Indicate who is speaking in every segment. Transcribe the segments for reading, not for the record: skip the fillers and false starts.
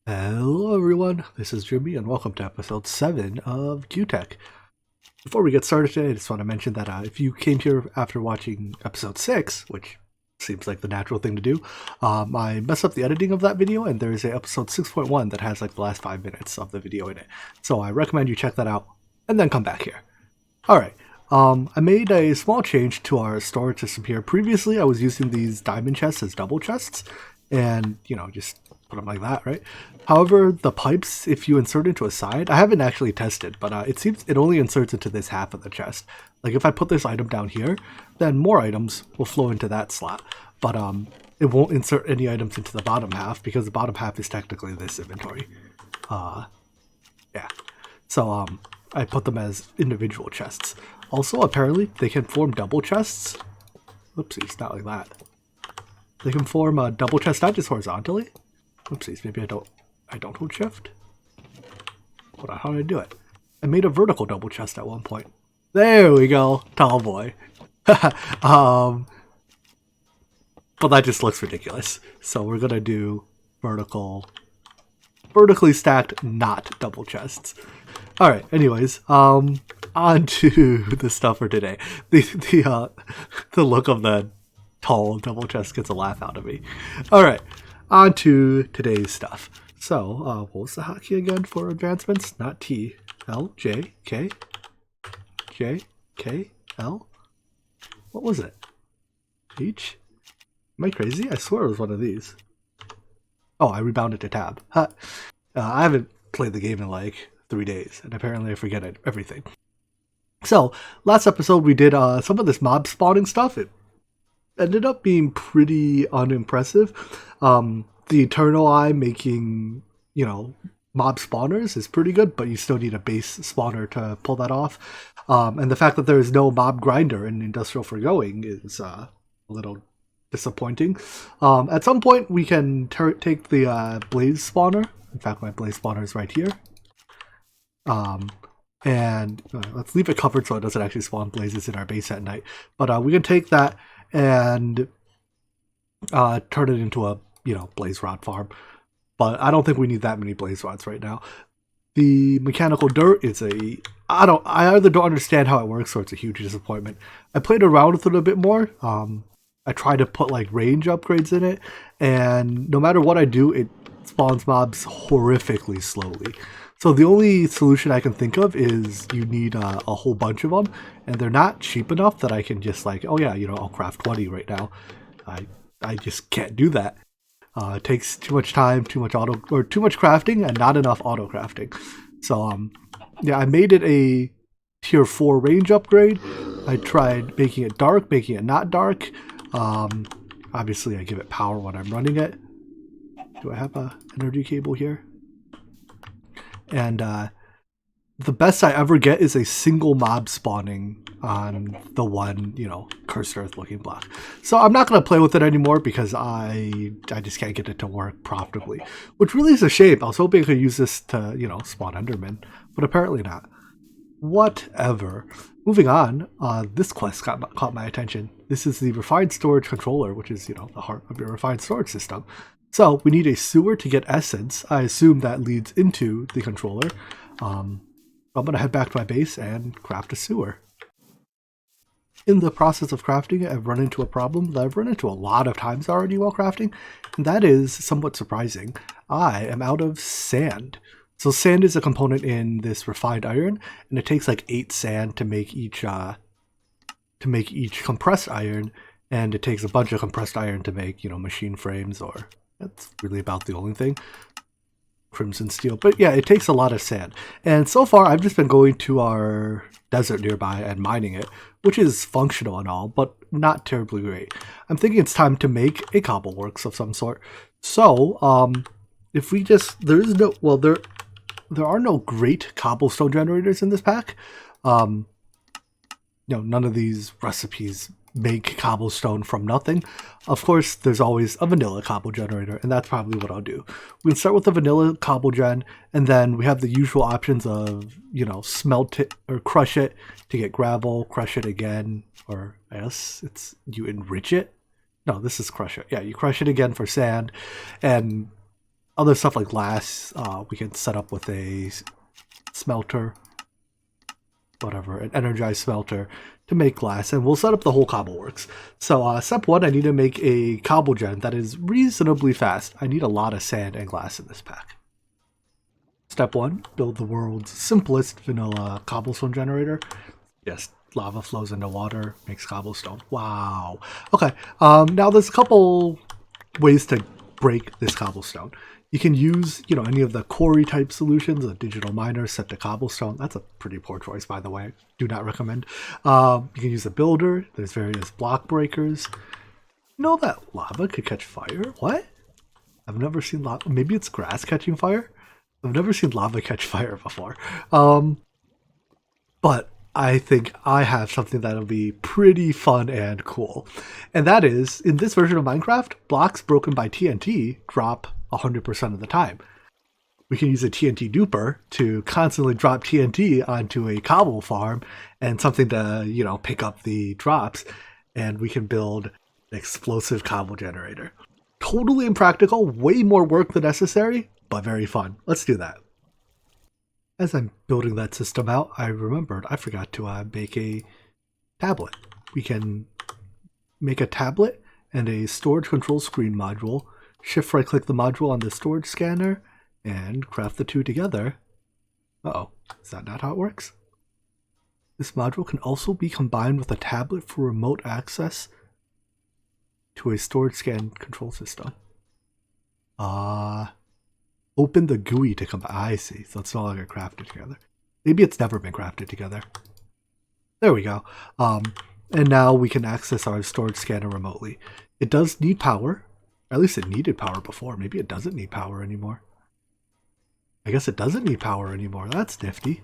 Speaker 1: Hello everyone, this is Jimmy and welcome to episode 7 of QTech. Before we get started today, I just want to mention that if you came here after watching episode 6, which seems like the natural thing to do, I messed up the editing of that video and there's a episode 6.1 that has like the last 5 minutes of the video in it. So I recommend you check that out and then come back here. Alright, I made a small change to our storage system here. Previously I was using these diamond chests as double chests and, just put them like that, right? However, the pipes, if you insert into a side, I haven't actually tested, but it seems it only inserts into this half of the chest. Like if I put this item down here, then more items will flow into that slot. But it won't insert any items into the bottom half because the bottom half is technically this inventory. Yeah. So I put them as individual chests. Also, apparently, they can form double chests. Oopsies, not like that. They can form a double chest, not just horizontally. Oopsies, maybe I don't hold shift. Hold on, how did I do it? I made a vertical double chest at one point. There we go, tall boy. But that just looks ridiculous. So we're gonna do vertically stacked, not double chests. All right. Anyways, on to the stuff for today. The look of the tall double chest gets a laugh out of me. All right. On to today's stuff. So, what was the hotkey again for advancements? Not T. L, J, K, J, K, L? What was it? H? Am I crazy? I swear it was one of these. Oh, I rebounded to tab. Huh. I haven't played the game in like 3 days, and apparently I forget everything. So, last episode we did some of this mob spawning stuff. It ended up being pretty unimpressive. The Eternal Eye making, mob spawners is pretty good, but you still need a base spawner to pull that off. And the fact that there is no mob grinder in Industrial Forgoing is a little disappointing. At some point, we can take the Blaze spawner. In fact, my Blaze spawner is right here. And let's leave it covered so it doesn't actually spawn blazes in our base at night. But we can take that and turn it into a blaze rod farm, but I don't think we need that many blaze rods right now. The mechanical dirt is I either don't understand how it works or it's a huge disappointment. I played around with it a bit more. I tried to put like range upgrades in it, and no matter what I do, it spawns mobs horrifically slowly. So the only solution I can think of is you need a whole bunch of them, and they're not cheap enough that I can just like, oh yeah, I'll craft 20 right now. I just can't do that. It takes too much time, too much crafting, and not enough auto crafting. So yeah, I made it a tier 4 range upgrade. I tried making it dark, making it not dark. Obviously, I give it power when I'm running it. Do I have a energy cable here? And the best I ever get is a single mob spawning on the one, cursed earth looking block. So I'm not going to play with it anymore because I just can't get it to work profitably, which really is a shame. I was hoping I could use this to, spawn Enderman, but apparently not. Whatever. Moving on, this quest caught my attention. This is the refined storage controller, which is, the heart of your refined storage system. So we need a sewer to get essence. I assume that leads into the controller. I'm going to head back to my base and craft a sewer. In the process of crafting it, I've run into a problem that I've run into a lot of times already while crafting, and that is somewhat surprising. I am out of sand. So sand is a component in this refined iron, and it takes like 8 sand to make each compressed iron, and it takes a bunch of compressed iron to make, machine frames, or that's really about the only thing. Crimson steel, but yeah, it takes a lot of sand, and so far I've just been going to our desert nearby and mining it, which is functional and all, but not terribly great. I'm thinking it's time to make a cobbleworks of some sort. So if we just there are no great cobblestone generators in this pack. None of these recipes make cobblestone from nothing. Of course, there's always a vanilla cobble generator, and that's probably what I'll do. We can start with the vanilla cobble gen, and then we have the usual options of, smelt it or crush it to get gravel, crush it again, or I guess it's you enrich it. No, this is crush it. Yeah, you crush it again for sand, and other stuff like glass, we can set up with a smelter, whatever, an energized smelter to make glass, and we'll set up the whole cobble works. So step 1, I need to make a cobble gen that is reasonably fast. I need a lot of sand and glass in this pack. Step 1, build the world's simplest vanilla cobblestone generator. Yes, lava flows into water, makes cobblestone. Wow. Okay, now there's a couple ways to break this cobblestone. You can use, any of the quarry type solutions, a digital miner set to cobblestone. That's a pretty poor choice, by the way. Do not recommend. You can use a builder. There's various block breakers. You know that lava could catch fire? What? I've never seen lava. Maybe it's grass catching fire? I've never seen lava catch fire before. But I think I have something that'll be pretty fun and cool. And that is, in this version of Minecraft, blocks broken by TNT drop 100% of the time. We can use a TNT duper to constantly drop TNT onto a cobble farm and something to, pick up the drops, and we can build an explosive cobble generator. Totally impractical, way more work than necessary, but very fun. Let's do that. As I'm building that system out, I remembered I forgot to make a tablet. We can make a tablet and a storage control screen module, shift right click the module on the storage scanner, and craft the two together. Uh-oh, is that not how it works? This module can also be combined with a tablet for remote access to a storage scan control system. Open the GUI to combine. I see, so it's no longer crafted together. Maybe it's never been crafted together. There we go. And now we can access our storage scanner remotely. It does need power. At least it needed power before. Maybe it doesn't need power anymore. I guess it doesn't need power anymore. That's nifty.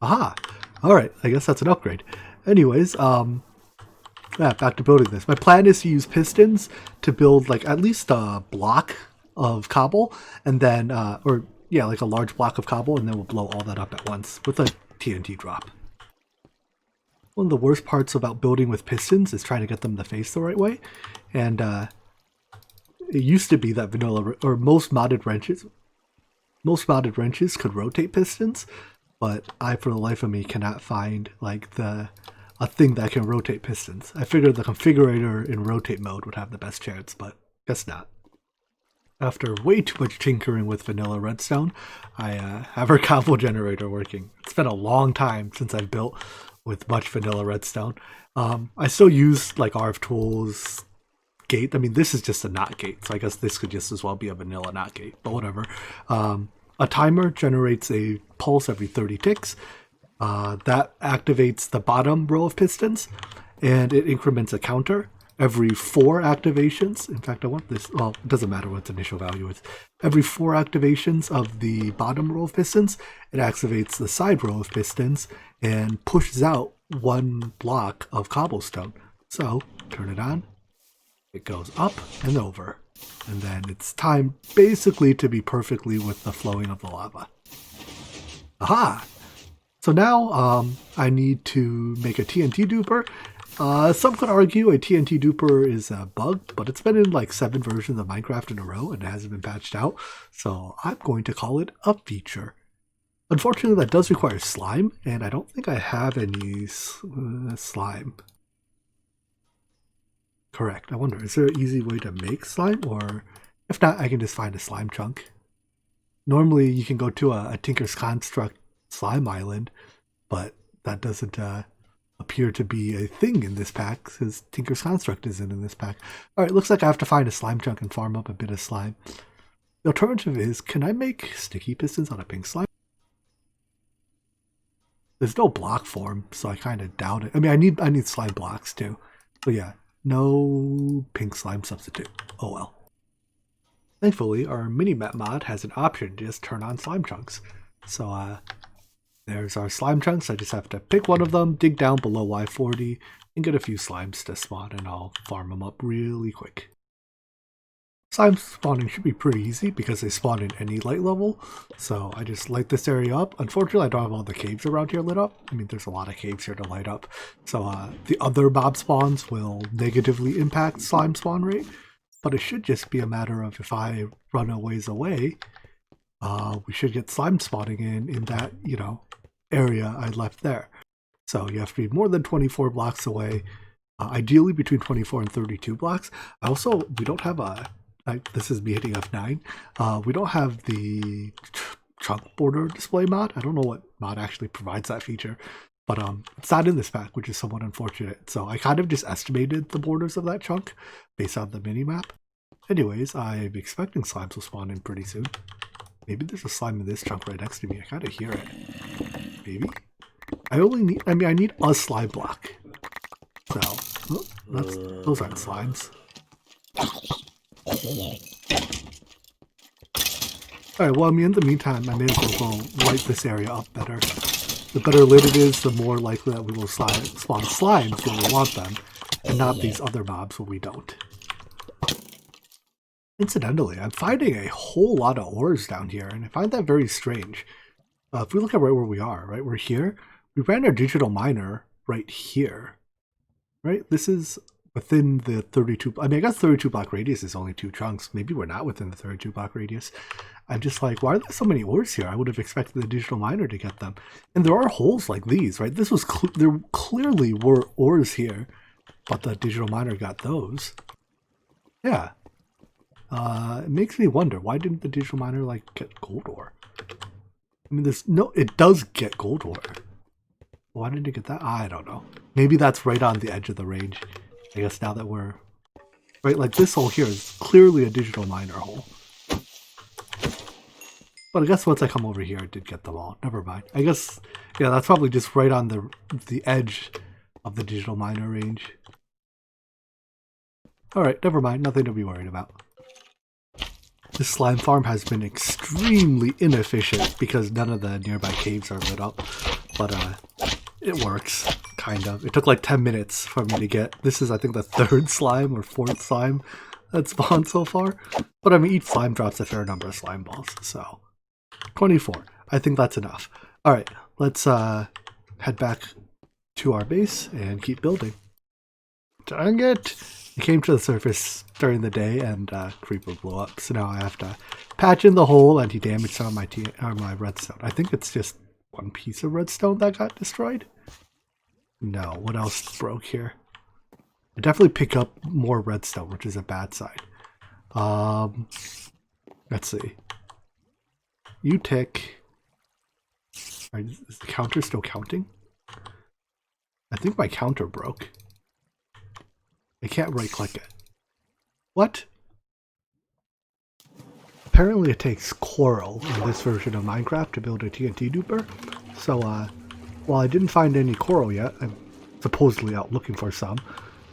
Speaker 1: Aha! Alright, I guess that's an upgrade. Anyways, back to building this. My plan is to use pistons to build like at least a block of cobble, and then, like a large block of cobble, and then we'll blow all that up at once with a TNT drop. One of the worst parts about building with pistons is trying to get them to face the right way, and it used to be that vanilla, or most modded wrenches could rotate pistons, but I, for the life of me, cannot find like a thing that can rotate pistons. I figured the configurator in rotate mode would have the best chance, but guess not. After way too much tinkering with vanilla redstone, I have our cobble generator working. It's been a long time since I've built with much vanilla redstone. I still use like RF tools gate. I mean, this is just a NOT gate, so I guess this could just as well be a vanilla NOT gate, but whatever. A timer generates a pulse every 30 ticks. That activates the bottom row of pistons, and it increments a counter every 4 activations. In fact, I want this, well, it doesn't matter what its initial value is. Every 4 activations of the bottom row of pistons, it activates the side row of pistons and pushes out 1 block of cobblestone. So, turn it on, it goes up and over, and then it's timed basically to be perfectly with the flowing of the lava. Aha! So now I need to make a TNT duper. Some could argue a TNT duper is a bug, but it's been in like 7 versions of Minecraft in a row and it hasn't been patched out, so I'm going to call it a feature. Unfortunately, that does require slime, and I don't think I have any slime. Correct. I wonder, is there an easy way to make slime? Or if not, I can just find a slime chunk. Normally, you can go to a Tinker's Construct slime island, but that doesn't appear to be a thing in this pack, because Tinker's Construct isn't in this pack. Alright, looks like I have to find a slime chunk and farm up a bit of slime. The alternative is, can I make sticky pistons out of pink slime? There's no block form, so I kind of doubt it. I mean, I need slime blocks too. But yeah, no pink slime substitute. Oh well. Thankfully, our mini-map mod has an option to just turn on slime chunks. So there's our slime chunks. I just have to pick one of them, dig down below Y40, and get a few slimes to spawn, and I'll farm them up really quick. Slime spawning should be pretty easy because they spawn in any light level, so I just light this area up. Unfortunately, I don't have all the caves around here lit up. I mean, there's a lot of caves here to light up, so the other mob spawns will negatively impact slime spawn rate. but it should just be a matter of if I run a ways away, we should get slime spawning in that, you know, area I left there. So you have to be more than 24 blocks away, ideally between 24 and 32 blocks. Also, we don't have this is me hitting F9, we don't have the chunk border display mod. I don't know what mod actually provides that feature, but it's not in this pack, which is somewhat unfortunate. So I kind of just estimated the borders of that chunk based on the mini-map. Anyways, I'm expecting slimes will spawn in pretty soon. Maybe there's a slime in this chunk right next to me. I kind of hear it. Maybe? I need a slime block. So, those aren't slimes. Alright, well, in the meantime, I may as well go light this area up better. The better lit it is, the more likely that we will spawn slimes when we want them, and not these other mobs when we don't. Incidentally, I'm finding a whole lot of ores down here, and I find that very strange. If we look at right where we are, right, we're here. We ran our digital miner right here, right? This is within the 32, I guess 32 block radius is only 2 chunks. Maybe we're not within the 32 block radius. I'm just like, why are there so many ores here? I would have expected the digital miner to get them. And there are holes like these, right? This was, there clearly were ores here, but the digital miner got those. Yeah. It makes me wonder, why didn't the digital miner, like, get gold ore? I mean, it does get gold ore. Why didn't it get that? I don't know. Maybe that's right on the edge of the range. I guess now that we're... Right, like this hole here is clearly a digital miner hole. But I guess once I come over here, I did get them all. Never mind. I guess, yeah, that's probably just right on the edge of the digital miner range. Alright, never mind. Nothing to be worried about. This slime farm has been extremely inefficient because none of the nearby caves are lit up. But it works, kind of. It took like 10 minutes for me to get... This is, I think, the 3rd slime or 4th slime that's spawned so far. But I mean, each slime drops a fair number of slime balls, so... 24. I think that's enough. Alright, let's head back to our base and keep building. Dang it! It came to the surface during the day and creeper blew up, so now I have to patch in the hole, and he damaged some of my redstone. I think it's just one piece of redstone that got destroyed. No, what else broke here? I definitely pick up more redstone, which is a bad sign. Let's see. You tick. Is the counter still counting? I think my counter broke. I can't right click it. What? Apparently it takes coral in this version of Minecraft to build a TNT duper. So while I didn't find any coral yet, I'm supposedly out looking for some.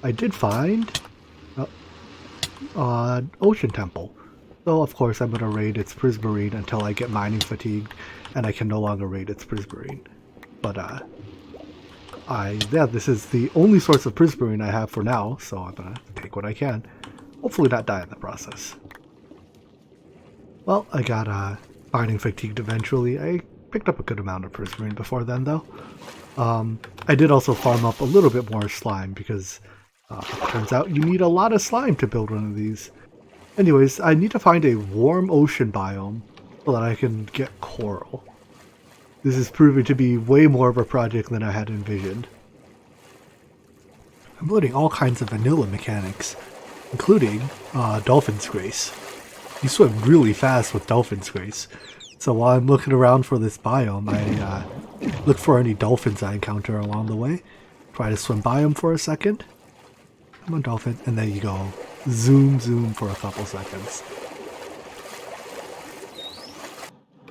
Speaker 1: I did find Ocean Temple. So of course I'm going to raid its prismarine until I get mining fatigued and I can no longer raid its prismarine. But yeah, this is the only source of prismarine I have for now, so I'm going to take what I can. Hopefully not die in the process. Well, I got mining fatigued eventually. I picked up a good amount of prismarine before then, though. I did also farm up a little bit more slime because it turns out you need a lot of slime to build one of these. Anyways, I need to find a warm ocean biome so that I can get coral. This is proving to be way more of a project than I had envisioned. I'm loading all kinds of vanilla mechanics, including Dolphin's Grace. You swim really fast with Dolphin's Grace. So while I'm looking around for this biome, I look for any dolphins I encounter along the way. Try to swim by them for a second. Come on, dolphin. And then you go zoom, zoom for a couple seconds.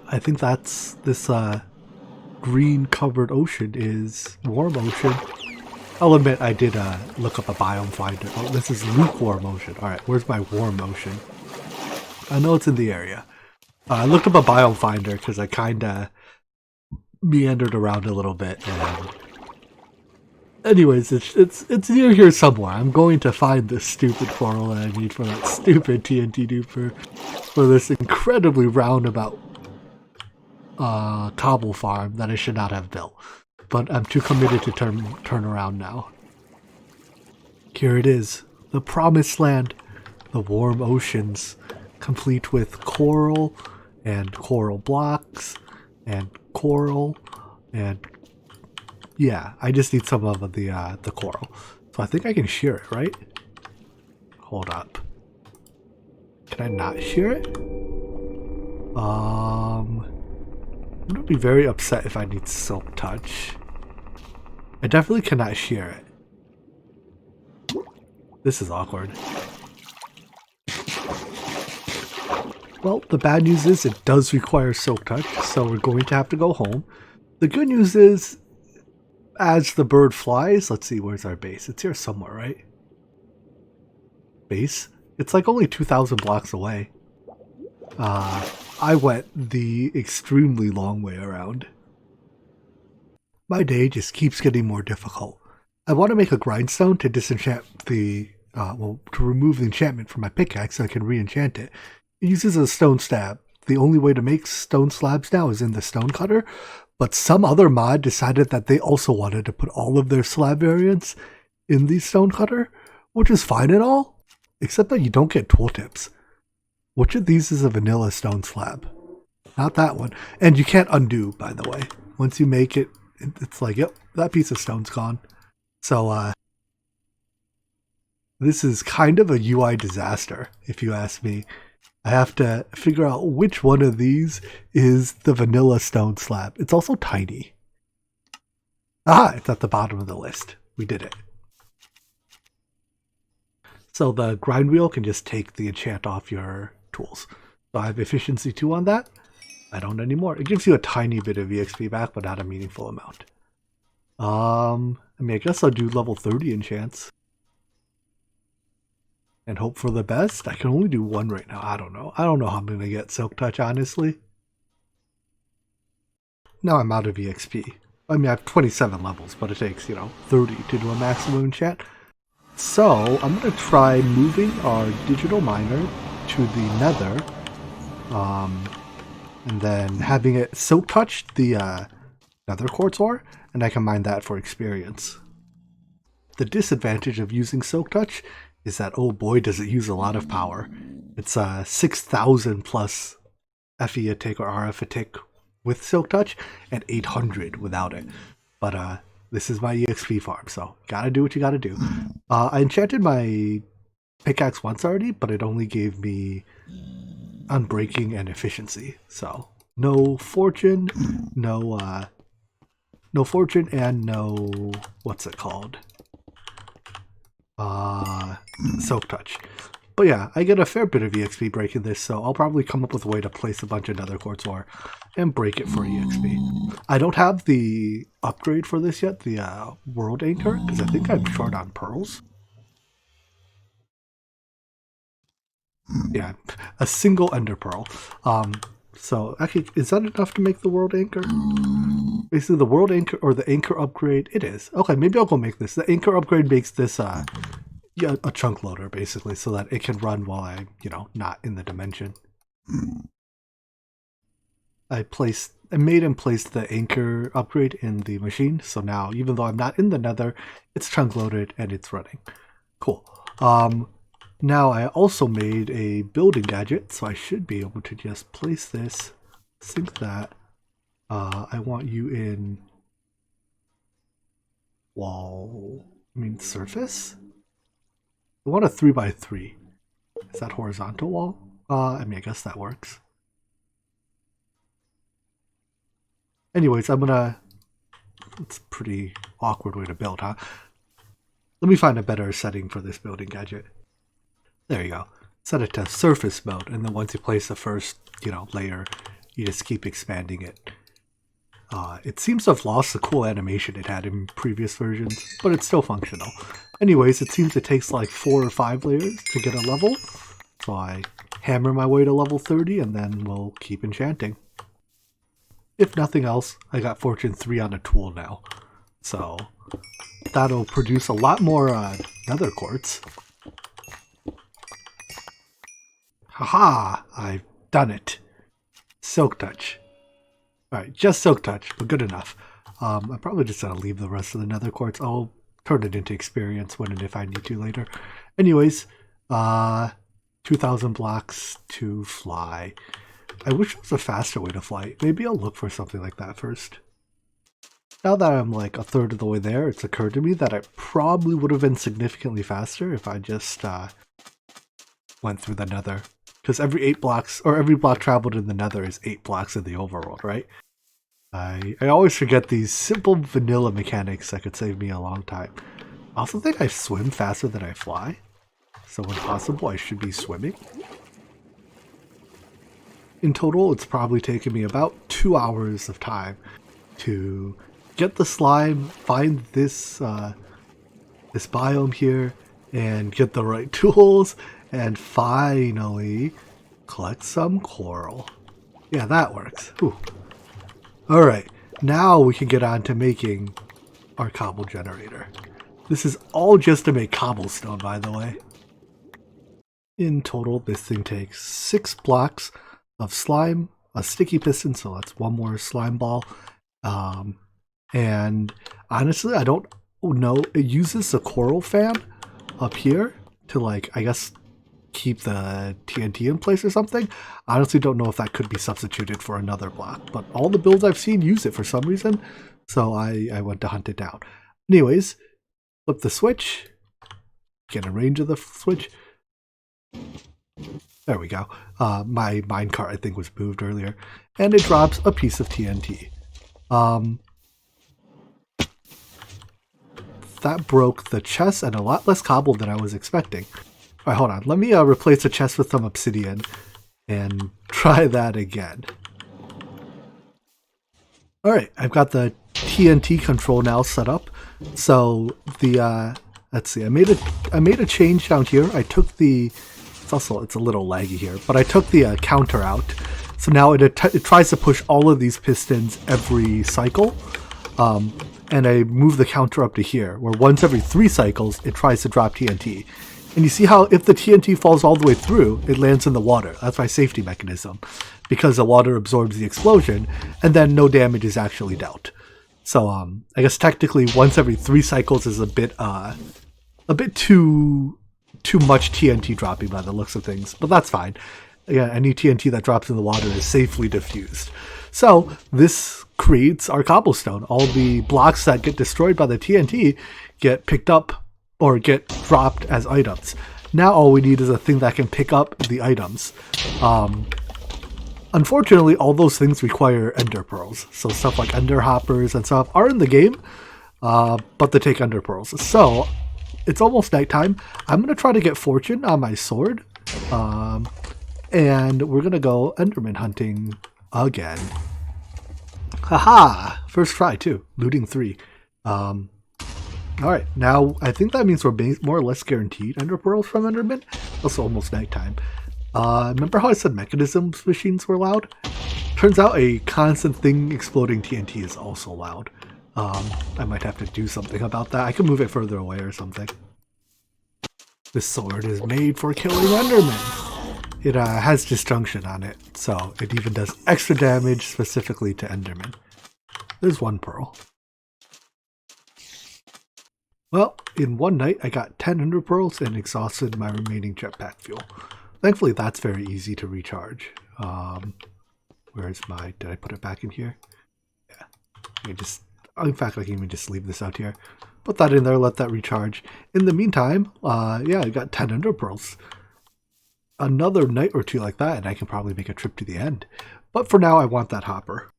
Speaker 1: I think that's this green covered ocean is warm ocean. I'll admit I did look up a biome finder. Oh, this is lukewarm ocean. Alright, where's my warm ocean? I know it's in the area. I looked up a biome finder because I kinda meandered around a little bit, and anyways, it's near here somewhere. I'm going to find this stupid coral that I need for that stupid TNT duper for this incredibly roundabout cobble farm that I should not have built. But I'm too committed to turn around now. Here it is, the promised land, the warm oceans, complete with coral and coral blocks and coral and yeah, I just need some of the coral. So I think I can shear it, right? Hold up. Can I not shear it? I'm gonna be very upset if I need silk touch. I definitely cannot shear it. This is awkward. Well, the bad news is it does require silk touch, so we're going to have to go home. The good news is, as the bird flies, let's see, where's our base? It's here somewhere, right? Base? It's like only 2,000 blocks away. I went the extremely long way around. My day just keeps getting more difficult. I want to make a grindstone to disenchant the, to remove the enchantment from my pickaxe so I can re-enchant it. It uses a stone stab. The only way to make stone slabs now is in the stone cutter, but some other mod decided that they also wanted to put all of their slab variants in the stone cutter, which is fine and all, except that you don't get tooltips. Which of these is a vanilla stone slab? Not that one. And you can't undo, by the way. Once you make it, it's like, yep, that piece of stone's gone. So, this is kind of a UI disaster, if you ask me. I have to figure out which one of these is the vanilla stone slab. It's also tiny. Ah, it's at the bottom of the list. We did it. So the grind wheel can just take the enchant off your tools. So I have efficiency 2 on that. I don't anymore. It gives you a tiny bit of EXP back, but not a meaningful amount. I mean, I guess I'll do level 30 enchants. And hope for the best. I can only do 1 right now. I don't know. I don't know how I'm going to get Silk Touch, honestly. Now I'm out of EXP. I mean, I have 27 levels, but it takes, 30 to do a maximum enchant. So, I'm going to try moving our digital miner to the nether. And then having it Silk Touch the nether quartz ore, and I can mine that for experience. The disadvantage of using Silk Touch is that, oh boy, does it use a lot of power. It's 6,000 plus FE a tick or RF a tick with Silk Touch, and 800 without it. But this is my EXP farm, so gotta do what you gotta do. I enchanted my pickaxe once already, but it only gave me unbreaking and efficiency. So no fortune, no fortune, and no, what's it called? Silk Touch. But yeah, I get a fair bit of EXP breaking this, so I'll probably come up with a way to place a bunch of nether quartz ore and break it for EXP. I don't have the upgrade for this yet, the world anchor, because I think I'm short on pearls. Yeah, a single ender pearl. So actually, is that enough to make the world anchor? Basically, the world anchor or the anchor upgrade, it is. Okay, maybe I'll go make this. The anchor upgrade makes this yeah, a chunk loader, basically, so that it can run while I'm, not in the dimension. I made and placed the anchor upgrade in the machine, so now, even though I'm not in the nether, it's chunk loaded and it's running. Cool. Now I also made a building gadget, so I should be able to just place this, sync that. I want you in surface? I want a 3x3. Is that horizontal wall? I guess that works. Anyways, it's a pretty awkward way to build, huh? Let me find a better setting for this building gadget. There you go. Set it to surface mode, and then once you place the first, layer, you just keep expanding it. It seems to have lost the cool animation it had in previous versions, but it's still functional. Anyways, it seems it takes like 4 or 5 layers to get a level, so I hammer my way to level 30 and then we'll keep enchanting. If nothing else, I got Fortune 3 on a tool now, so that'll produce a lot more nether quartz. Haha! I've done it! Silk Touch. Alright, just Silk Touch, but good enough. I'm probably just going to leave the rest of the nether quartz. I'll turn it into experience when and if I need to later. Anyways, 2,000 blocks to fly. I wish there was a faster way to fly. Maybe I'll look for something like that first. Now that I'm like a third of the way there, it's occurred to me that I probably would have been significantly faster if I just went through the nether. Because every 8 blocks, or every block traveled in the nether is 8 blocks in the overworld, right? I always forget these simple vanilla mechanics that could save me a long time. I also think I swim faster than I fly. So when possible, I should be swimming. In total, it's probably taken me about 2 hours of time to get the slime, find this this biome here, and get the right tools, and finally collect some coral. Yeah, that works. Whew. Alright, now we can get on to making our cobble generator. This is all just to make cobblestone, by the way. In total, this thing takes 6 blocks of slime, a sticky piston, so that's 1 more slime ball. And honestly, I don't know. It uses the coral fan up here to, like, I guess, keep the TNT in place or something. I honestly don't know if that could be substituted for another block, but all the builds I've seen use it for some reason, so I went to hunt it down. Anyways, flip the switch, get in range of the switch. There we go. My minecart, I think, was moved earlier, and it drops a piece of TNT. That broke the chest and a lot less cobble than I was expecting. Alright, hold on. Let me replace the chest with some obsidian and try that again. Alright, I've got the TNT control now set up. So the let's see, I made a change down here. I took the it's a little laggy here, but I took the counter out. So now it tries to push all of these pistons every cycle. And I move the counter up to here, where once every 3 cycles, it tries to drop TNT. And you see how if the TNT falls all the way through, it lands in the water. That's my safety mechanism, because the water absorbs the explosion, and then no damage is actually dealt. So I guess technically once every 3 cycles is a bit too much TNT dropping by the looks of things, but that's fine. Yeah, any TNT that drops in the water is safely diffused. So this creates our cobblestone. All the blocks that get destroyed by the TNT get picked up or get dropped as items. Now all we need is a thing that can pick up the items. Unfortunately, all those things require ender pearls. So stuff like ender hoppers and stuff are in the game, but they take ender pearls. So it's almost nighttime. I'm going to try to get fortune on my sword. And we're going to go enderman hunting again. Haha! First try too. Looting 3. Alright, now I think that means we're more or less guaranteed ender pearls from enderman. Also almost nighttime. Remember how I said mechanisms machines were loud? Turns out a constant thing exploding TNT is also loud. I might have to do something about that. I can move it further away or something. This sword is made for killing endermen. It has disjunction on it, so it even does extra damage specifically to endermen. There's 1 pearl. Well, in one night I got 10 ender pearls and exhausted my remaining jetpack fuel. Thankfully that's very easy to recharge. Where's my... did I put it back in here? Yeah. In fact, I can even just leave this out here. Put that in there, let that recharge. In the meantime, yeah, I got 10 ender pearls. Another night or 2 like that, and I can probably make a trip to the end. But for now, I want that hopper.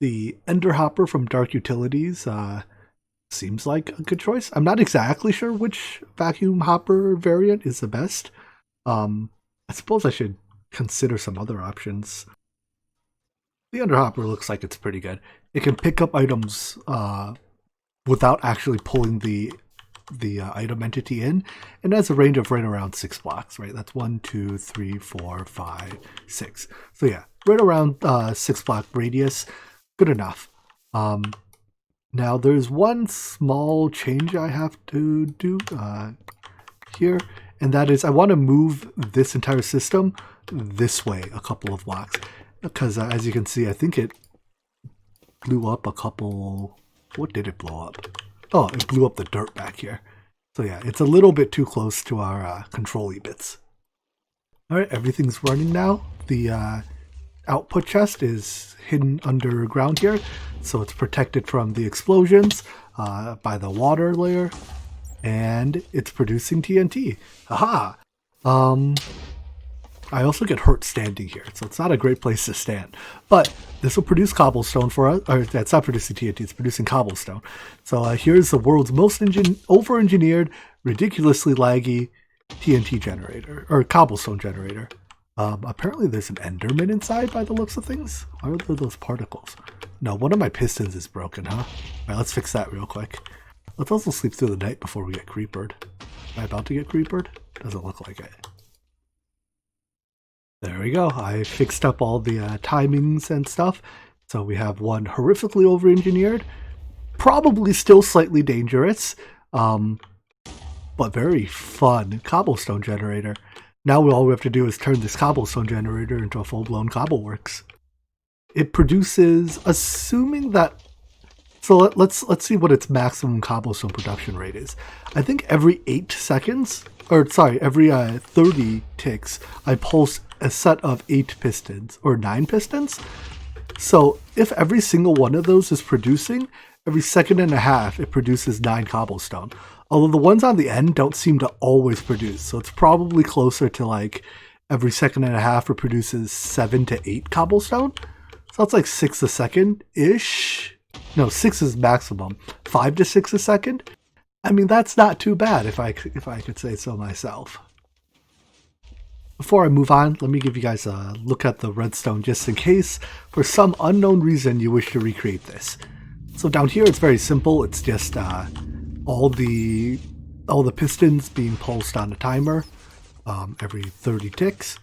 Speaker 1: The ender hopper from Dark Utilities seems like a good choice. I'm not exactly sure which vacuum hopper variant is the best. I suppose I should consider some other options. The ender hopper looks like it's pretty good. It can pick up items without actually pulling the item entity in, and has a range of right around 6 blocks, right? That's 1, 2, 3, 4, 5, 6. So yeah, right around 6 block radius, good enough. Now there's one small change I have to do here, and that is I want to move this entire system this way a couple of blocks, because as you can see, I think it blew up a couple... what did it blow up? Oh, it blew up the dirt back here. So yeah, it's a little bit too close to our control-y bits. All right, everything's running now. The output chest is hidden underground here, so it's protected from the explosions by the water layer, and it's producing TNT. Haha! I also get hurt standing here, so it's not a great place to stand. But this will produce cobblestone for us. Or it's not producing TNT, it's producing cobblestone. So here's the world's most over-engineered, ridiculously laggy TNT generator, or cobblestone generator. Apparently there's an Enderman inside by the looks of things. Why are there those particles? No, one of my pistons is broken, huh? Alright, let's fix that real quick. Let's also sleep through the night before we get creepered. Am I about to get creepered? Doesn't look like it. There we go. I fixed up all the timings and stuff. So we have one horrifically over-engineered, probably still slightly dangerous, but very fun cobblestone generator. Now all we have to do is turn this cobblestone generator into a full-blown cobbleworks. It produces, assuming that, so let's see what its maximum cobblestone production rate is. I think every 8 seconds, or sorry, every 30 ticks, I pulse a set of 8 pistons, or 9 pistons. So if every single one of those is producing, every second and a half it produces 9 cobblestone. Although the ones on the end don't seem to always produce, so it's probably closer to like every second and a half it produces 7 to 8 cobblestone. So that's like 6 a second-ish. No, 6 is maximum. 5 to 6 a second. I mean, that's not too bad if I could say so myself. Before I move on, let me give you guys a look at the redstone just in case, for some unknown reason, you wish to recreate this. So down here, it's very simple. It's just all the pistons being pulsed on a timer every 30 ticks,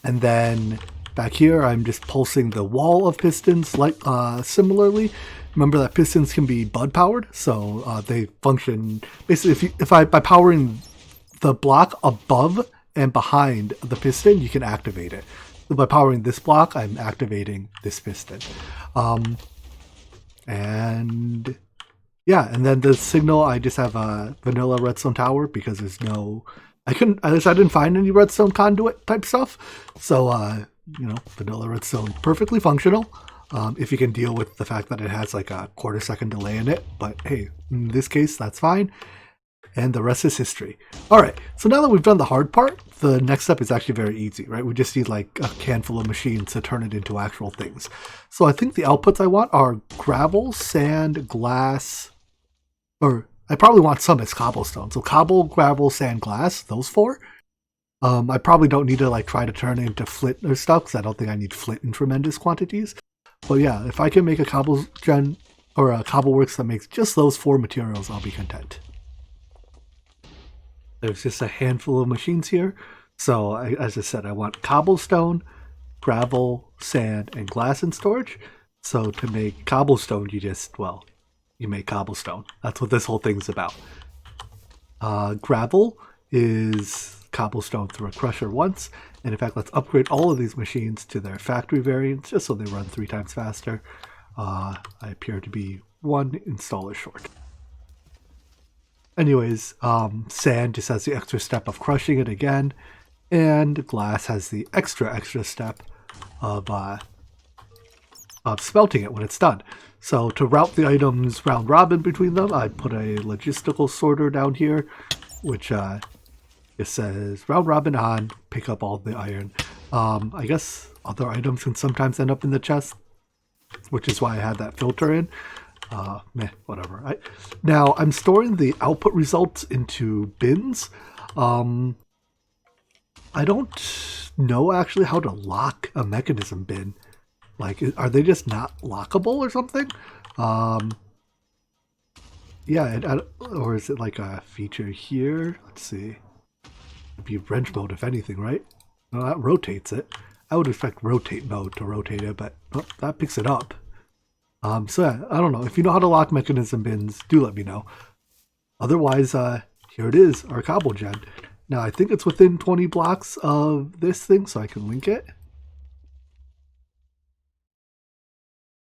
Speaker 1: and then back here, I'm just pulsing the wall of pistons like similarly. Remember that pistons can be bud powered, so they function basically by powering the block above and behind the piston, you can activate it. So by powering this block, I'm activating this piston. And yeah, and then the signal, I just have a vanilla redstone tower because there's no, I didn't find any redstone conduit type stuff. So, you know, vanilla redstone, perfectly functional. If you can deal with the fact that it has like a quarter-second delay in it. But hey, in this case, that's fine. And the rest is history. All right, so now that we've done the hard part, the next step is actually very easy, right? We just need like a handful of machines to turn it into actual things. So I think the outputs I want are gravel, sand, glass, or I probably want some as cobblestone. So cobble, gravel, sand, glass, those 4. I probably don't need to like try to turn it into flint or stuff because I don't think I need flint in tremendous quantities. But yeah, if I can make a cobble gen or a cobbleworks that makes just those 4 materials, I'll be content. There's just a handful of machines here. So as I said, I want cobblestone, gravel, sand, and glass in storage. So to make cobblestone, you make cobblestone. That's what this whole thing's about. Gravel is cobblestone through a crusher once. And in fact, let's upgrade all of these machines to their factory variants just so they run 3 times faster. I appear to be 1 installer short. Anyways, sand just has the extra step of crushing it again, and glass has the extra step of smelting it when it's done. So to route the items round robin between them, I put a logistical sorter down here, which it says round robin on, pick up all the iron. I guess other items can sometimes end up in the chest, which is why I had that filter in. Whatever. Now, I'm storing the output results into bins. I don't know actually how to lock a mechanism bin. Like, are they just not lockable or something? Yeah, or is it like a feature here? Let's see. It'd be wrench mode if anything, right? No, that rotates it. I would expect rotate mode to rotate it, but that picks it up. So yeah, I don't know. If you know how to lock mechanism bins, do let me know. Otherwise, here it is, our cobble gen. Now, I think it's within 20 blocks of this thing, so I can link it.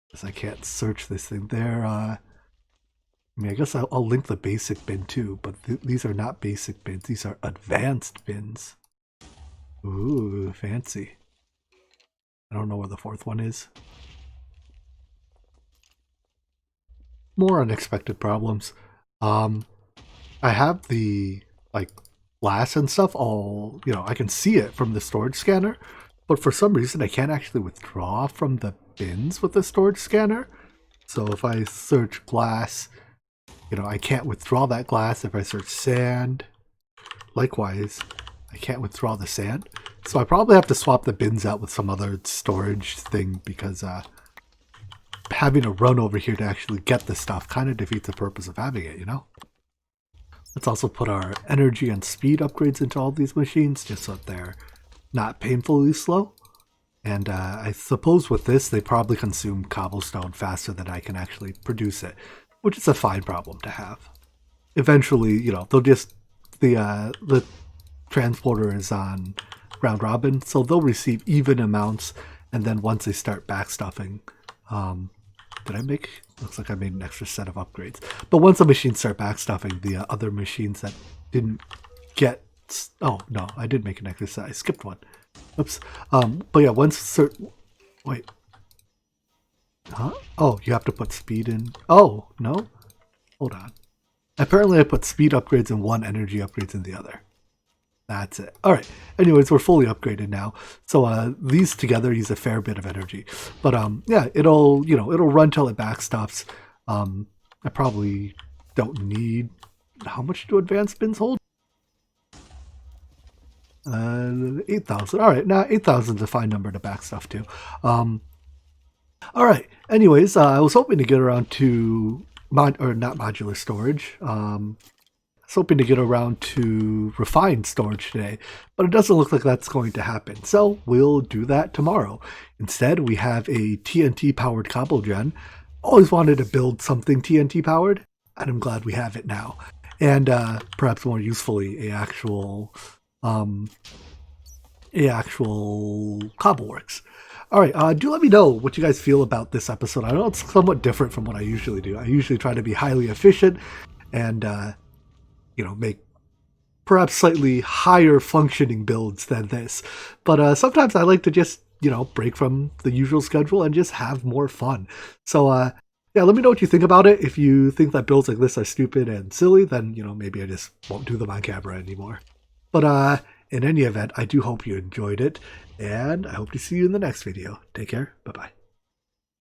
Speaker 1: Because I can't search this thing there. I mean, I guess I'll link the basic bin too, but these are not basic bins. These are advanced bins. Ooh, fancy. I don't know where the fourth one is. More unexpected problems. I have the like glass and stuff all, I can see it from the storage scanner, but for some reason I can't actually withdraw from the bins with the storage scanner. So if I search glass, I can't withdraw that glass. If I search sand, likewise, I can't withdraw the sand. So I probably have to swap the bins out with some other storage thing because having to run over here to actually get the stuff kind of defeats the purpose of having it, Let's also put our energy and speed upgrades into all these machines just so that they're not painfully slow. And I suppose with this, they probably consume cobblestone faster than I can actually produce it, which is a fine problem to have. Eventually, they'll just, the transporter is on round robin, so they'll receive even amounts, and then once they start backstuffing, looks like I made an extra set of upgrades. But once the machines start backstuffing, the other machines that didn't get, oh no, I did make an extra set, I skipped one. Oops. But yeah, wait. Huh? Oh, you have to put speed in. Oh, no? Hold on. Apparently I put speed upgrades in one, energy upgrades in the other. That's it. All right. Anyways, we're fully upgraded now. So these together use a fair bit of energy. But yeah, it'll run till it backstops. I probably don't need, how much do advanced bins hold? 8,000. All right. Now 8,000 is a fine number to back stuff to. All right. Anyways, I was hoping to get around to not modular storage. I was hoping to get around to refined storage today, but it doesn't look like that's going to happen. So we'll do that tomorrow. Instead, we have a TNT powered cobble gen. Always wanted to build something TNT powered, and I'm glad we have it now. And perhaps more usefully, a actual cobbleworks. All right, do let me know what you guys feel about this episode. I know it's somewhat different from what I usually do. I usually try to be highly efficient and make perhaps slightly higher functioning builds than this. But sometimes I like to just break from the usual schedule and just have more fun. So yeah, let me know what you think about it. If you think that builds like this are stupid and silly, then maybe I just won't do them on camera anymore. But in any event, I do hope you enjoyed it, and I hope to see you in the next video. Take care. Bye-bye.